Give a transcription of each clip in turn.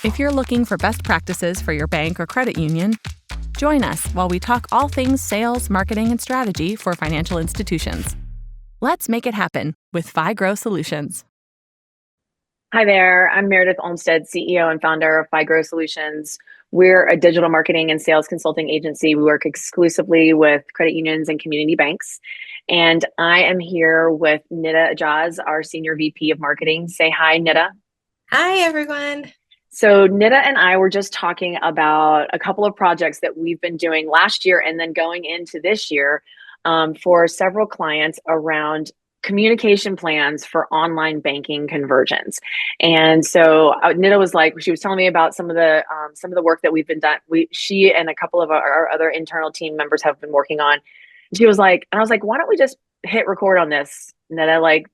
If you're looking for best practices for your bank or credit union, join us while we talk all things sales, marketing, and strategy for financial institutions. Let's make it happen with FAQs Solutions. Hi there, I'm Meredith Olmstead, CEO and founder of FAQs Solutions. We're a digital marketing and sales consulting agency. We work exclusively with credit unions and community banks. And I am here with Nida Ajaz, our Senior VP of Marketing. Say hi, Nida. Hi, everyone. So Nida and I were just talking about a couple of projects that we've been doing last year and then going into this year for several clients around communication plans for online banking conversions. And so Nida was like, she was telling me about some of the work that we've been done. She and a couple of our other internal team members have been working on. She was like, and I was like, why don't we just hit record on this, Nida? Like,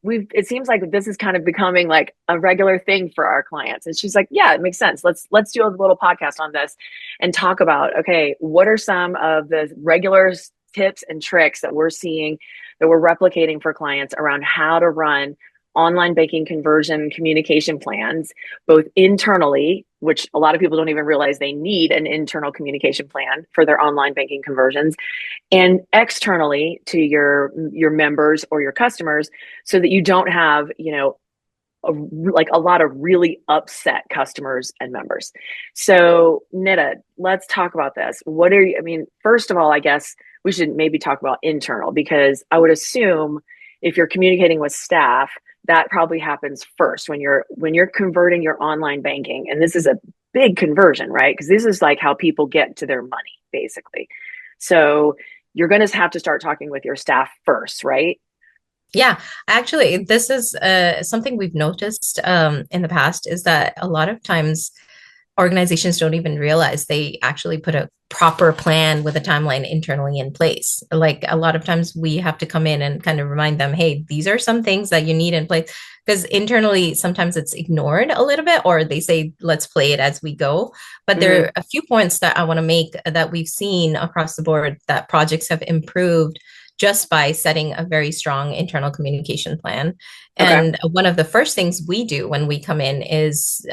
it seems like this is kind of becoming like a regular thing for our clients. And she's like, yeah, it makes sense. Let's do a little podcast on this and talk about, okay, what are some of the regular tips and tricks that we're seeing that we're replicating for clients around how to run online banking conversion communication plans, both internally, which a lot of people don't even realize they need an internal communication plan for their online banking conversions, and externally to your members or your customers, so that you don't have, a lot of really upset customers and members. So Nida, let's talk about this. First of all, I guess we should maybe talk about internal, because I would assume if you're communicating with staff, that probably happens first when you're converting your online banking. And this is a big conversion, right? Because this is like how people get to their money, basically. So you're going to have to start talking with your staff first, right? Yeah, actually, this is something we've noticed in the past, is that a lot of times organizations don't even realize they actually put a proper plan with a timeline internally in place. Like, a lot of times we have to come in and kind of remind them, hey, these are some things that you need in place, because internally sometimes it's ignored a little bit, or they say, let's play it as we go. But there are a few points that I want to make that we've seen across the board that projects have improved just by setting a very strong internal communication plan. And one of the first things we do when we come in is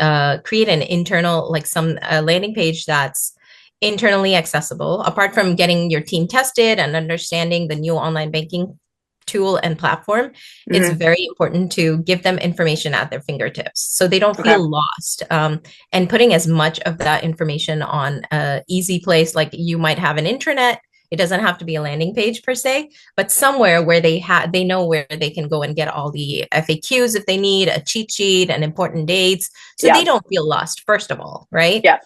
create an internal, like some landing page that's internally accessible. Apart from getting your team tested and understanding the new online banking tool and platform, it's very important to give them information at their fingertips so they don't feel lost. And putting as much of that information on an easy place, like you might have an intranet. It doesn't have to be a landing page per se, but somewhere where they know where they can go and get all the FAQs if they need a cheat sheet and important dates, so they don't feel lost, first of all, right? Yeah.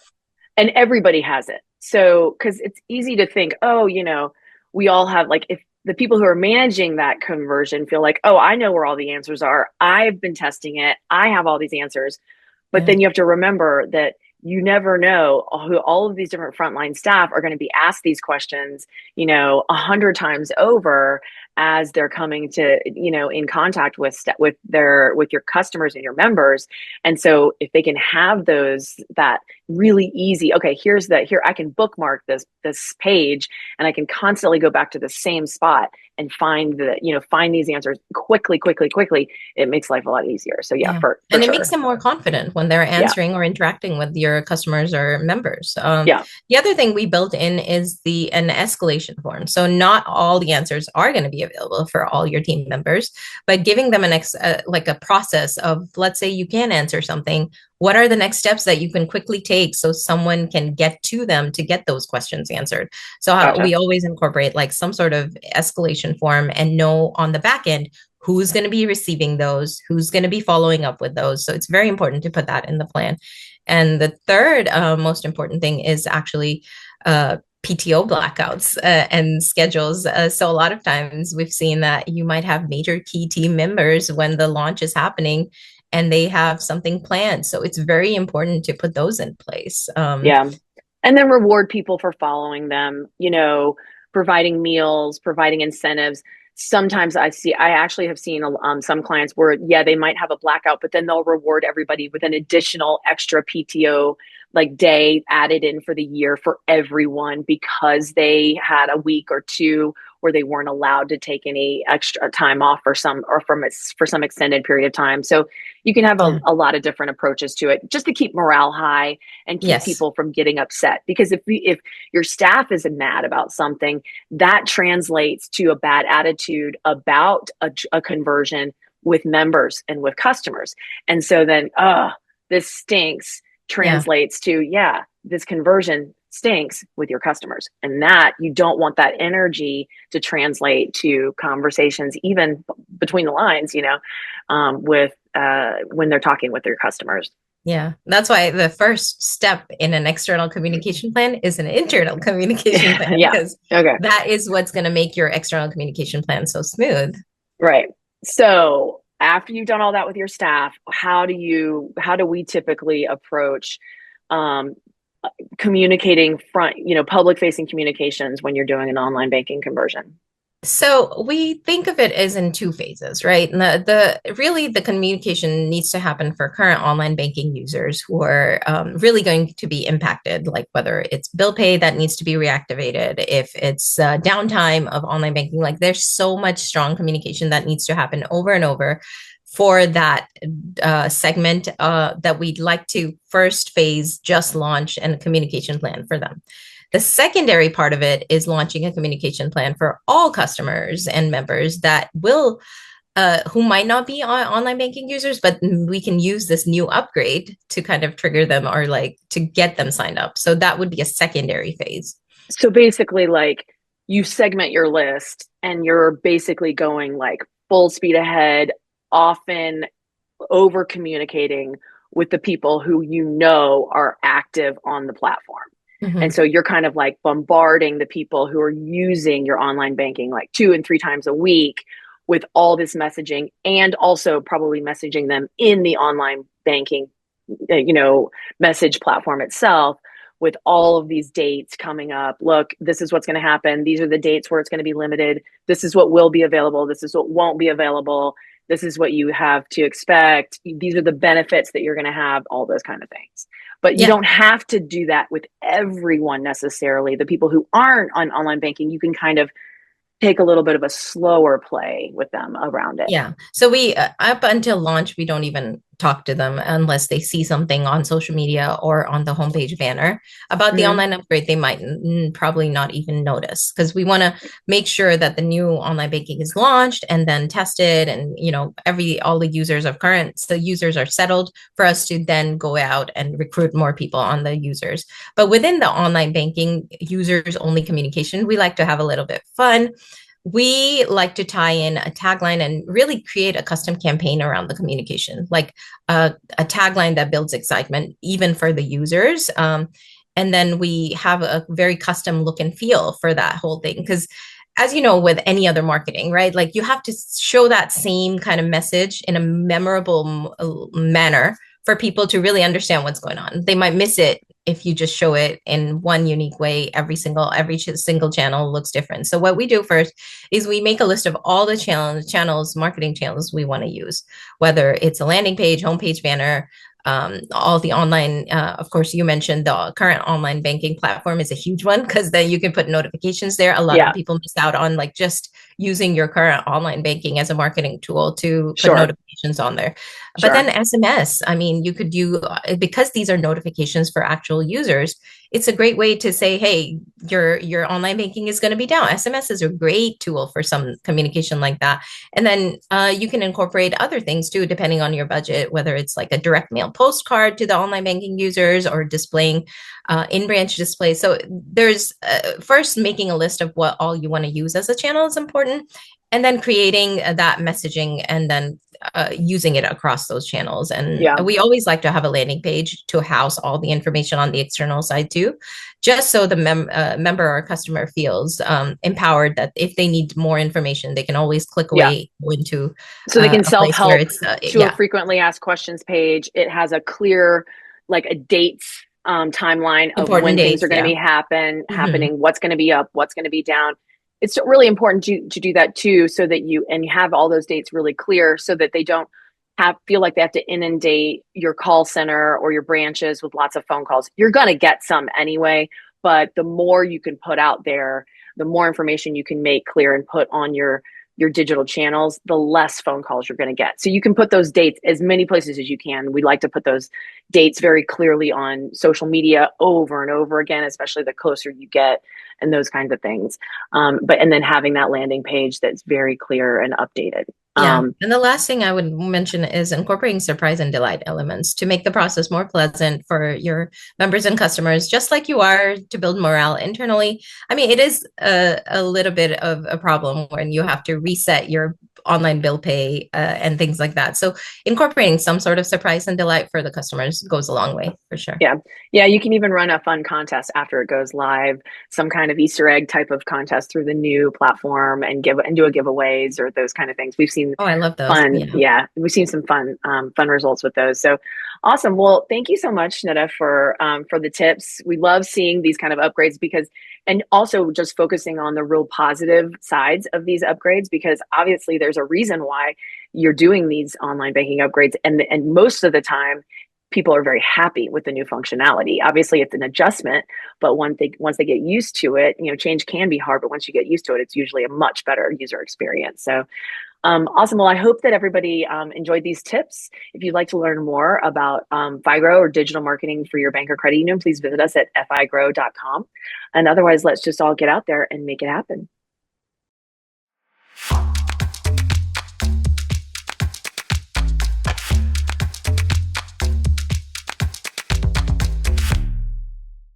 And everybody has it. So, because it's easy to think, we all have, like, if the people who are managing that conversion feel like, oh, I know where all the answers are. I've been testing it. I have all these answers. But then you have to remember that you never know who all of these different frontline staff are going to be asked these questions, 100 times over as they're coming to, in contact with your customers and your members. And so if they can have that really easy, okay, here I can bookmark this page, and I can constantly go back to the same spot and find these answers quickly. It makes life a lot easier. So for and it sure. makes them more confident when they're answering or interacting with your customers or members. The other thing we built in is an escalation form. So not all the answers are going to be available for all your team members, but giving them a process of, let's say you can answer something. What are the next steps that you can quickly take so someone can get to them to get those questions answered? So we always incorporate like some sort of escalation form and know on the back end who's going to be receiving those, who's going to be following up with those. So it's very important to put that in the plan. And the third most important thing is actually PTO blackouts and schedules. So a lot of times we've seen that you might have major key team members when the launch is happening and they have something planned. So it's very important to put those in place. And then reward people for following them, providing meals, providing incentives. Sometimes I actually have seen some clients where, they might have a blackout, but then they'll reward everybody with an additional extra PTO like day added in for the year for everyone, because they had a week or two where they weren't allowed to take any extra time off for some extended period of time. So you can have a lot of different approaches to it just to keep morale high and keep people from getting upset. Because if your staff is mad about something, that translates to a bad attitude about a conversion with members and with customers. And so then, this stinks translates to, this conversion stinks with your customers. And that you don't want that energy to translate to conversations, even between the lines, with when they're talking with their customers. Yeah, that's why the first step in an external communication plan is an internal communication plan, because that is what's going to make your external communication plan so smooth. Right. So after you've done all that with your staff, how do we typically approach communicating public facing communications when you're doing an online banking conversion? So we think of it as in two phases, right? And the communication needs to happen for current online banking users who are really going to be impacted, like whether it's bill pay that needs to be reactivated, if it's downtime of online banking. Like there's so much strong communication that needs to happen over and over for that segment that we'd like to first phase just launch and a communication plan for them. The secondary part of it is launching a communication plan for all customers and members that will, who might not be online banking users, but we can use this new upgrade to kind of trigger them or like to get them signed up. So that would be a secondary phase. So basically, like you segment your list and you're basically going like full speed ahead, often over communicating with the people who are active on the platform. Mm-hmm. And so you're kind of like bombarding the people who are using your online banking like 2 and 3 times a week with all this messaging, and also probably messaging them in the online banking, message platform itself with all of these dates coming up. Look, this is what's going to happen. These are the dates where it's going to be limited. This is what will be available. This is what won't be available. This is what you have to expect. These are the benefits that you're going to have, all those kind of things. But you don't have to do that with everyone necessarily. The people who aren't on online banking, you can kind of take a little bit of a slower play with them around it. Yeah. So we, up until launch, we don't even talk to them unless they see something on social media or on the homepage banner about the online upgrade. They might probably not even notice, because we want to make sure that the new online banking is launched and then tested, and all the users are settled for us to then go out and recruit more people on the users. But within the online banking users only communication, we like to have a little bit fun. We like to tie in a tagline and really create a custom campaign around the communication, like a tagline that builds excitement even for the users. And then we have a very custom look and feel for that whole thing. Because as you know, with any other marketing, right? Like you have to show that same kind of message in a memorable manner for people to really understand what's going on. They might miss it if you just show it in one unique way. Every single channel looks different. So what we do first is we make a list of all the channels, marketing channels we want to use, whether it's a landing page, homepage banner, all the online, of course, you mentioned the current online banking platform is a huge one, because then you can put notifications there. A lot of people miss out on like just using your current online banking as a marketing tool to put notifications on there. But then SMS, I mean, you could do, because these are notifications for actual users, it's a great way to say, hey, your online banking is going to be down. SMS is a great tool for some communication like that. And then you can incorporate other things too, depending on your budget, whether it's like a direct mail postcard to the online banking users or displaying in-branch displays. So there's first making a list of what all you want to use as a channel is important, and then creating that messaging and then using it across those channels. And we always like to have a landing page to house all the information on the external side too, just so the member or customer feels empowered that if they need more information, they can always click away into. So they can self-help to a frequently asked questions page. It has a clear, like a dates timeline of when things are going to be happening, what's going to be up, what's going to be down. It's really important to do that too, so that you have all those dates really clear, so that they don't feel like they have to inundate your call center or your branches with lots of phone calls. You're going to get some anyway, but the more you can put out there, the more information you can make clear and put on your digital channels, the less phone calls you're going to get. So you can put those dates as many places as you can. We like to put those dates very clearly on social media over and over again, especially the closer you get and those kinds of things. And then having that landing page that's very clear and updated. Yeah. And the last thing I would mention is incorporating surprise and delight elements to make the process more pleasant for your members and customers, just like you are to build morale internally. I mean, it is a little bit of a problem when you have to reset your online bill pay and things like that. So incorporating some sort of surprise and delight for the customers goes a long way for sure. Yeah. Yeah. You can even run a fun contest after it goes live, some kind of Easter egg type of contest through the new platform and do a giveaways or those kind of things. We've seen I love those. fun. Yeah. We've seen some fun results with those. So awesome. Well, thank you so much, Nida, for the tips. We love seeing these kind of upgrades and also just focusing on the real positive sides of these upgrades, because obviously there's a reason why you're doing these online banking upgrades. And most of the time, people are very happy with the new functionality. Obviously, it's an adjustment, but once they get used to it, change can be hard, but once you get used to it, it's usually a much better user experience. So awesome. Well, I hope that everybody enjoyed these tips. If you'd like to learn more about FIGRO or digital marketing for your bank or credit union, please visit us at figrow.com. And otherwise, let's just all get out there and make it happen.